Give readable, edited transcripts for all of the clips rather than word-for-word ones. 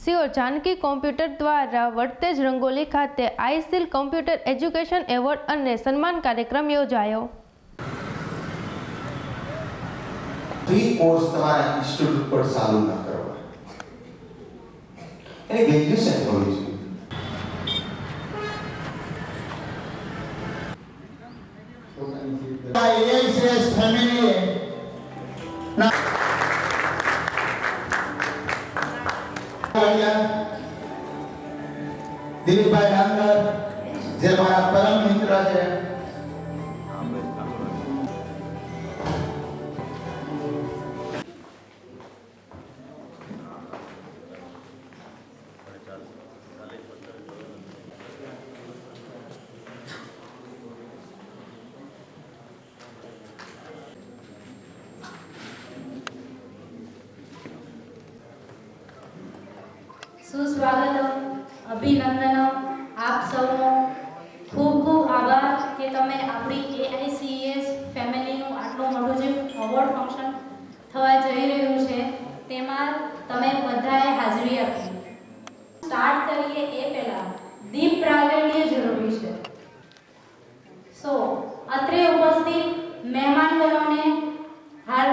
સિયોર Janaki computer દ્વારા વર્તેજ રંગોલી ખાતે આઈસીલ computer education award અને સન્માન કાર્યક્રમ યોજાયો। ફ્રી કોર્સ તમારા ઇન્સ્ટિટ્યૂટ પર ચાલુ ન કરવા, એની ગ્રેજ્યુએશન હોવી જોઈએ। AICS ફેમિલીએ દિલીપભાઈ ડાંગર જે મારા પરમ મિત્ર છે, સુસ્વાગતમ, અભિનંદન। આપ સૌનો ખૂબ ખૂબ આભાર કે તમે આપણી AICS ફેમિલીનું આટલું મોટું જે અવોર્ડ ફંક્શન થવા જઈ રહ્યું છે તેમાં તમે બધાએ હાજરી આપી। સ્ટાર્ટ કરીએ એ પહેલા દીપ પ્રાગટ્ય જરૂરી છે। અત્રે ઉપસ્થિત મહેમાનગણોને હાલ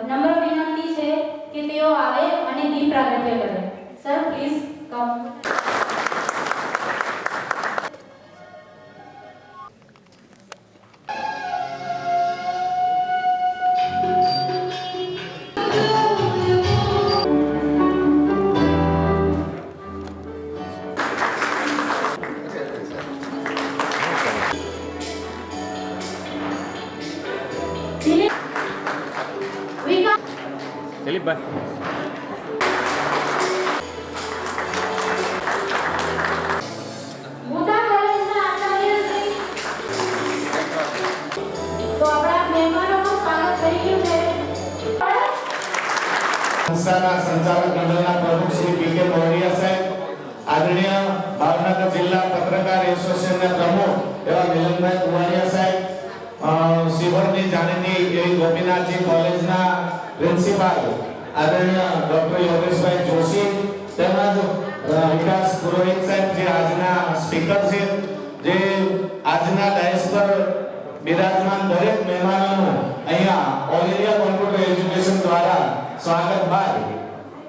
નમ્ર વિનંતી છે કે તેઓ આવે અને દીપ પ્રાગટ્ય કરે। Sir, please come. Dilip bhai. સંસ્થાના સંચાલક મંડળના પ્રમુખ શ્રી પીકે મોરડિયા સાહેબ, આદરણીય ભાવનગર જિલ્લા પત્રકાર એસોસિએશનના પ્રમુખ એવા મિલનભાઈ કુવાડિયા સાહેબ, શિવરની જાણીતી એવી ગોપીનાથજી કોલેજના પ્રિન્સિપાલ આદરણીય ડોક્ટર યોગેશભાઈ જોશી, તેમજ વિકાસ પુરોહિત સાહેબ જે આજના સ્પીકર છે, જે આજના ડાયસ પર બિરાજમાન દરેક મહેમાનોનું અહીંયા ઓલ ઇન્ડિયા કોમ્પ્યુટર એજ્યુકેશન દ્વારા સ્વાગત બાદ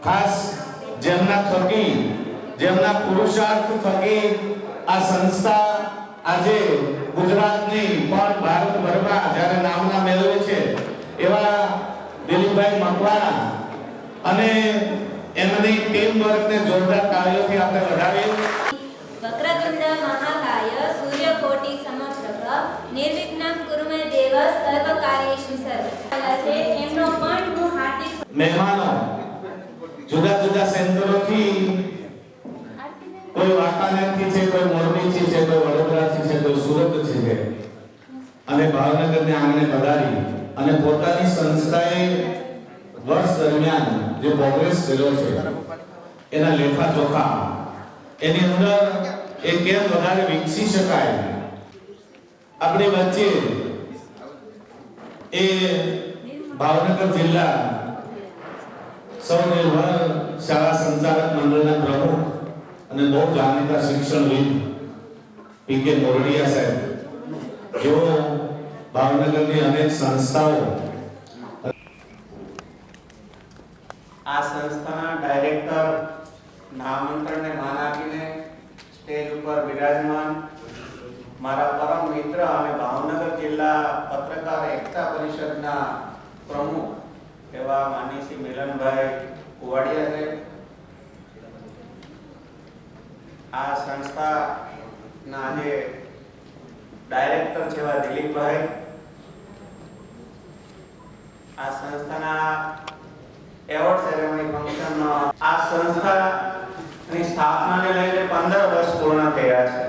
ખાસ જેમના થકી જેમના પુરુષાર્થ થકી આ સંસ્થા આજે ગુજરાતની પણ ભારતભરમાં જ્યારે નામના મેળવે છે એવા દિલીપભાઈ મકવાણા અને એમની ટીમ વર્કને જોરદાર કાર્યોથી આપણે વધાવીએ। વક્રતુંડ મહાકાય સૂર્યકોટિ સમપ્રભ નિર્વિઘ્નં કુરુ મે દેવ સર્વ કાર્યેષુ સર્વદા છે। એમનો પણ હું હાર્દિક મહેમાનો જુદા જુદા સેન્ટરોથી, કોઈ વાંકાનેરથી છે, કોઈ મોરબીથી છે, કોઈ વડોદરાથી છે, કોઈ સુરતથી છે અને ભાવનગરને આંગણે પધારી અને પોતાની સંસ્થાએ વર્ષ દરમિયાન જે પ્રોગ્રેસ કર્યો છે એના લેખા જોખા, એની અંદર એ કેમ વધારે વિકસી શકાય, આપણી વચ્ચે એ ભાવનગર જિલ્લા સ્વનિર્ભર શાળા સંચાલક મંડળના પ્રમુખ અને બહુ જાણીતા શિક્ષણવિદ પીકે મોરડિયા સાહેબ, જેઓ ભાવનગરની અનેક સંસ્થાઓ આ સંસ્થાના ડાયરેક્ટર ના આમંત્રણને માન આપીને સ્ટેજ ઉપર બિરાજમાન મારા પરમ મિત્ર અને ભાવનગર જિલ્લા પત્રકાર એકતા પરિષદના પ્રમુખ એવા માનનીય શ્રી મિલનભાઈ કુવાડિયા સાહેબ, આ સંસ્થાના જે ડાયરેક્ટર છે એવા દિલીપભાઈ, આ સંસ્થાના એવોર્ડ સેરેમની ફંક્શન, આ સંસ્થાની સ્થાપનાને લઈને 15 વર્ષ પૂર્ણ થયા છે।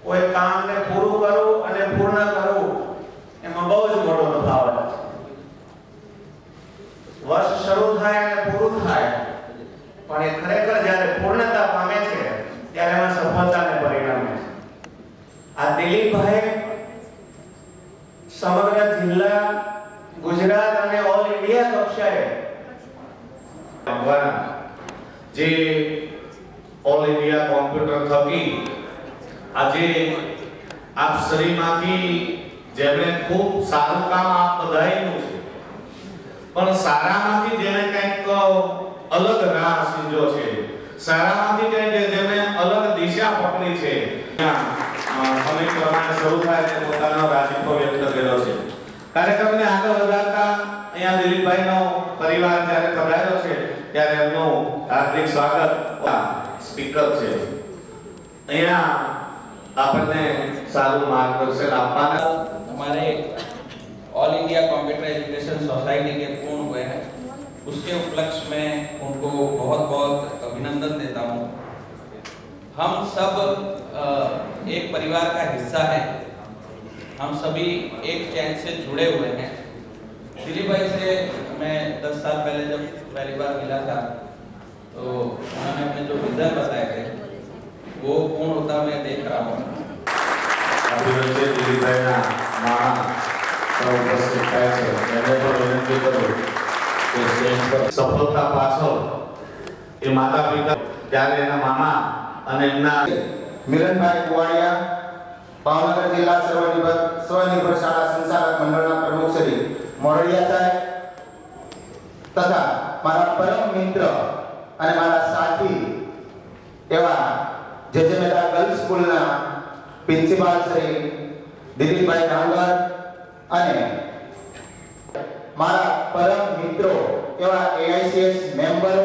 કોઈ કામને પૂરું કરવું અને પૂર્ણ કરવું એમાં બહુ જ મોટો તફાવત છે। વર્ષ શરૂ થાય અને પૂરું થાય, પણ એ ખરેખર જ્યારે પૂર્ણતા પામે છે ત્યારે એમાં સફળતાને પરિણમે છે। આ દિલીપભાઈ સમગ્ર જિલ્લા, ગુજરાત અને ઓલ ઇન્ડિયા કક્ષાએ જે ઓલ ઇન્ડિયા કોમ્પ્યુટર થકી આજે આપ શ્રીમાંથી જેમણે ખૂબ સારું કામ આપ બધાયનું છે, પણ સારામાંથી જેને કંઈક અલગ રાહ સીંજો છે, સારામાંથી કંઈક જેમણે અલગ દિશા પકડી છે, સમય પ્રમાણે શરૂ થાય તે પોતાનો રાજીપો વ્યક્ત કર્યો છે. કાર્યક્રમને આગળ વધારતા અહીંયા દિલીપભાઈનો પરિવાર જ્યારે પધાર્યો છે ત્યારે એમનું હાર્દિક સ્વાગત સ્પીકર છે. અહીંયા આપણને સારું मार्गदर्शन આપવાના हमारे all India computer education society के पूर्ण हुए हैं, उसके उपलक्ष्य में उनको बहुत बहुत अभिनंदन देता हूँ. हम सब एक परिवार का हिस्सा हैं, हम सभी एक चैन से जुड़े हुए हैं. दिलीप भाई से मैं 10 साल पहले जब पहली बार मिला था तो उन्होंने अपने जो विजन बताए थे वो पूर्ण होता मैं देख रहा हूँ. દિલીપભાઈના મામા ઉપસ્થિત થાય છે, એમને પણ વિનંતી કરું કે સ્ટેજ પર સફળતા પાછળ એ માતા પિતા ત્યારે એના મામા અને એમના મિલનભાઈ કુવાડિયા, ભાવનગર જિલ્લા સ્વનિર્ભર શાળા સંચાલક મંડળના પ્રમુખ શ્રી મોરડિયા સાહેબ તથા મારા પરમ મિત્ર અને મારા સાથી એવા જે મેરા ગર્લ્સ સ્કૂલના પ્રિન્સિપાલ શ્રી દિલીપભાઈ ડાંગર અને મારા પરમ મિત્રો એવા AICS મેમ્બરો,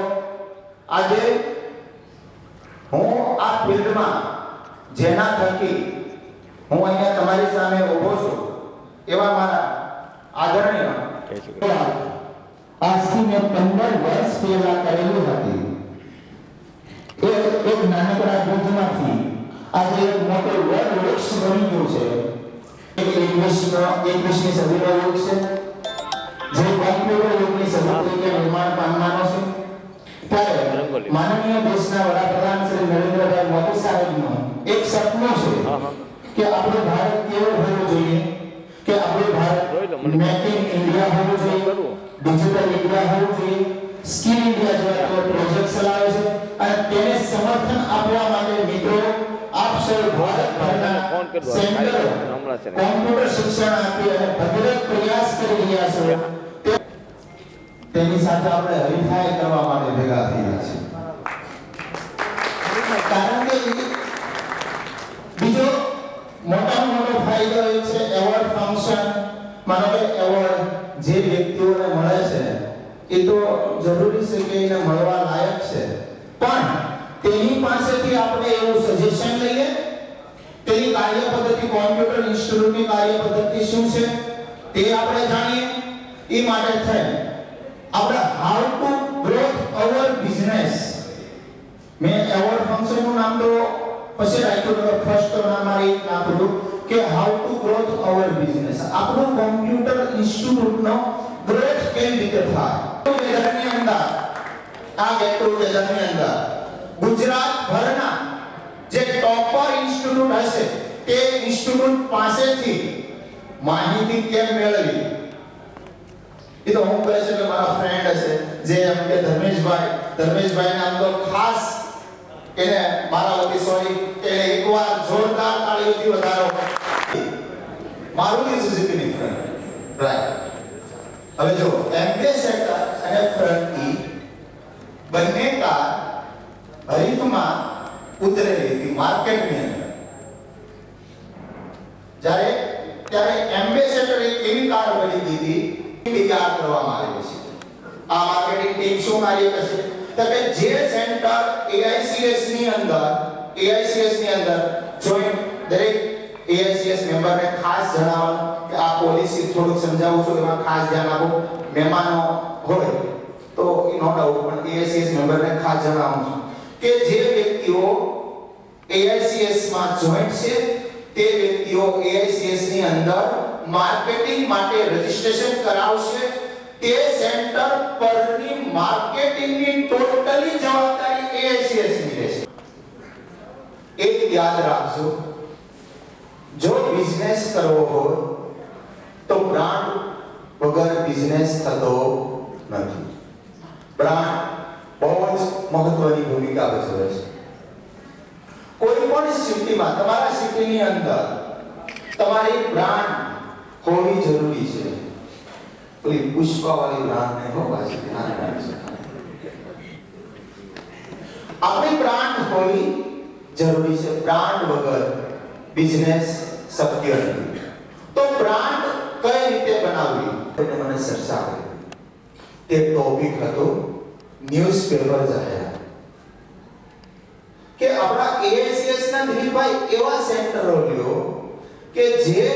આજે હું આ ફિલ્ડમાં જેના થકી હું અહીંયા તમારી સામે ઊભો છું એવા મારા આદરણીય આજથી મેં 15 વર્ષ પહેલા કરેલી હતી. એક નાનકડા ભુજમાંથી આજે એક મોટો વૃક્ષ બની ગયું છે. 21મી સદીનો યુગ છે, જે કોમ્પ્યુટર યુગની સદી તરીકે નિર્માણ પામવાનો છે. ત્યારે માનનીય દેશના વડાપ્રધાન શ્રી નરેન્દ્રભાઈ મોદી સાહેબનું એક સપનું છે કે આપણું ભારત કેવું હોવું જોઈએ, કે આપણું ભારત મેક ઇન ઇન્ડિયા હોવું જોઈએ, ડિજિટલ ઇન્ડિયા હોવું જોઈએ, સ્કિલ ઇન્ડિયા જેવા પ્રોજેક્ટ ચલાવે છે. અને તેને સમર્થન આપવા માટે મિત્રો આપ સૌ ભારતભરના સેન્ટરો કોમ્પ્યુટર શિક્ષણ આપી અને ભગીરથ પ્રયાસ કરી રહ્યા છે. તેની સાથે આપણે હરીફાઈ કરવા માટે ભેગા થયા છે. કારણ કે બીજો મોટામાં મોટો ફાયદો એ છે એવોર્ડ ફંક્શન. માનો કે એવોર્ડ જે વ્યક્તિઓને મળે છે એ તો જરૂરી છે કે એને મળવા લાયક છે, પણ તેની પાસેથી આપણે એવું સજેશન લઈએ, તેની કાર્ય પદ્ધતિ, કોમ્પ્યુટર ઇન્સ્ટિટ્યૂટની કાર્ય પદ્ધતિ શું છે તે આપણે જાણીએ. એ માટે થઈને આપણે how to growth our business, મેં એવોર્ડ ફંક્શનનું નામ તો પછી રાખ્યું, તો ફર્સ્ટ નામ મારી નાખ્યું કે how to growth our business. આપણું કોમ્પ્યુટર ઇન્સ્ટિટ્યૂટનો ગ્રોથ કેવી રીતે થાય. વેધરની અંદર આ ગેટ ટુગેધરની અંદર ગુજરાત ભરના જે ટોપર ઇન્સ્ટિટ્યૂટ હશે તે ઇન્સ્ટિટ્યૂટ પાસેથી માહિતી કેમ મેળવી, એ તો હું કહે છે કે મારા ફ્રેન્ડ હશે જે એમ કે ધર્મેશભાઈને આમ તો ખાસ એને મારા વતી સોરી એને એકવાર જોરદાર તાળીઓથી વધારો. મારુતિ સુઝુકીની ફ્રન્ટ રાઈટ. હવે જો એમ્બેસેડર અને ફ્રન્ટ ઈ બંને કાર હરીફમાં ઉતરેલી હતી માર્કેટની અંદર. ત્યારે એમ્બેસેડર એક એવી કાર બની હતી તૈયાર કરવામાં આવેલી છે. આ માર્કેટિંગ ટીમ શું કાર્ય કરશે તો કે જે સેન્ટર AICS ની અંદર જોઈન્ટ દરેક AICS મેમ્બરને ખાસ જણાવવાનું કે આ પોલિસી થોડુંક સમજાવું છું, એમાં ખાસ ધ્યાન આપો. મહેમાનો હોય તો નો ડાઉટ, પણ AICS મેમ્બરને ખાસ જણાવવાનું છું કે જે વ્યક્તિઓ AICS માં જોઈન્ટ છે તે વ્યક્તિઓ AICS ની અંદર માર્કેટિંગ માટે રજીસ્ટ્રેશન કરાવશે. તે સેન્ટર પરની માર્કેટિંગની ટોટલી જવાબદારી AICS ની રહેશે. એક યાદ રાખજો, જો બિઝનેસ કરવો હોય તો બ્રાન્ડ વગર બિઝનેસ થતો નથી. બ્રાન્ડ મહત્વની ભૂમિકા ભજવે છે. કોઈ પણ સિટીમાં, તમારા સિટીની અંદર તમારી બ્રાન્ડ હોવી જરૂરી છે. પેલી પુષ્પાવાળી બ્રાન્ડ ને હોવા છે. આપણી બ્રાન્ડ હોવી જરૂરી છે. બ્રાન્ડ વગર બિઝનેસ શક્ય નથી. તો બ્રાન્ડ કઈ રીતે બનાવવી એને મને ચર્ચા કરી. તે ટોપિક હતો ન્યૂઝપેપર જાહેરાત. કે આપણા AICS ના દિલીપભાઈ એવા સેન્ટરો લ્યો કે જે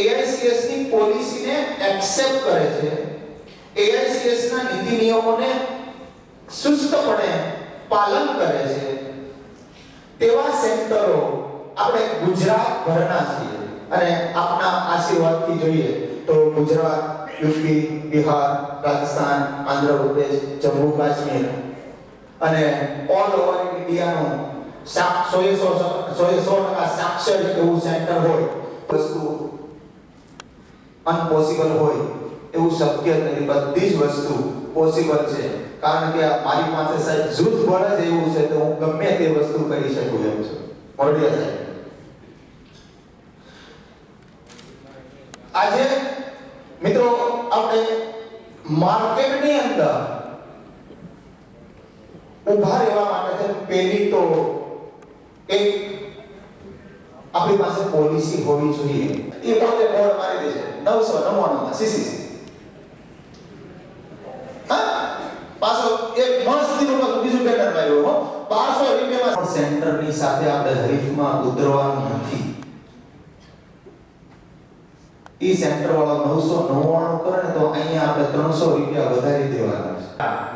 AICS ની પોલિસીને એક્સેપ્ટ કરે છે, AICS ના નીતિ નિયમોને સુસ્તપણે પાલન કરે છે. તેવા સેન્ટરો આપણે ગુજરાતભરના છીએ. અને આપના આશીર્વાદથી જોઈએ તો ગુજરાત, યુપી, બિહાર, રાજસ્થાન, આંધ્રપ્રદેશ, જમ્મુ કાશ્મીર અને ઓલ ઓવર ઇન્ડિયાનું 100% સાક્ષર એવું સેન્ટર હોય. વસ્તુ અનપોસિબલ હોય એવું શક્ય નથી. બધી જ વસ્તુ પોસિબલ છે. કારણ કે મારી પાસે સાહેબ જૂથ બળ જ એવું છે તો હું ગમે તે વસ્તુ કરી શકું એમ છું. મોરડિયા સાહેબ, આજે મિત્રો આપણે માર્કેટની અંદર ઉભા રહેવા માટે પહેલી તો એક આપણી પાસે પોલિસી હોવી જોઈએ. એ પોતે બોર્ડ મારી દે છે 999 માં સીસીસી. હા, પાછો એક મસ્તીનું પાછું બીજું બેનર લાવ્યો હો 1200 રૂપિયામાં. સેન્ટરની સાથે આપણે હરીફમાં ઉતરવાનું નથી. ઈ સેન્ટર વાળો 999 કરે ને તો અહીંયા આપણે 300 રૂપિયા વધારી દેવાના છે.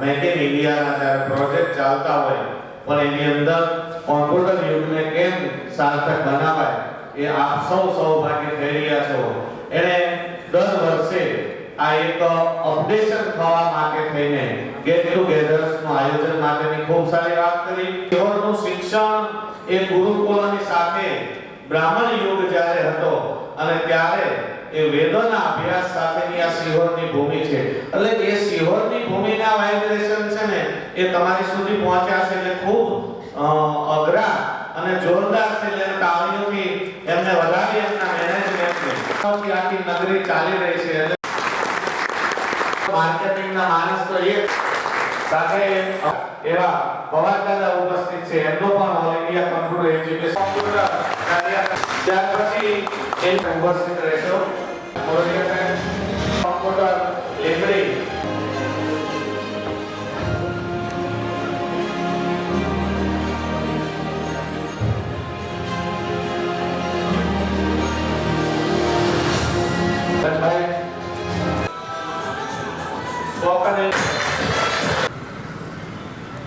મેક ઇન ઇન્ડિયાના જ્યારે પ્રોજેક્ટ ચાલતા હોય પણ એની અંદર કોમ્પ્યુટર યુગને કેમ સાર્થક બનાવાય એ આપ સૌ સૌભાગ્ય થઈ રહ્યા છો. એને દર વર્ષે આ એક અપડેશન થવા માટે થઈને ગેટ ટુગેધર્સ નું આયોજન માટેની ખૂબ સારી વાત કરી. સિહોરનું શિક્ષણ એ ગુરુકુળની સાથે બ્રાહ્મણ યુગ જ્યારે હતો અને ત્યારે એ વેદોના અભ્યાસ સાથેની આ સિહોરની ભૂમિ છે. એટલે એ સિહોરની ભૂમિના વાઇબ્રેશન છે ને એ તમારી સુધી પહોંચ્યા છે. એટલે ખૂબ અઘરા અને જોરદાર છે. એટલે તાળીઓથી એમને વધાવી એમના મેનેજમેન્ટને આખી નગરી ચાલી રહી છે. માર્કેટિંગના માણસ તો એક સાથે એવા પવારદાદા ઉપસ્થિત છે. એમનો પણ ઓલ ઇન્ડિયા કોમ્પ્યુટર એજ્યુકેશન ત્યાર પછી એ ઉપસ્થિત રહેશો. કોમ્પ્યુટર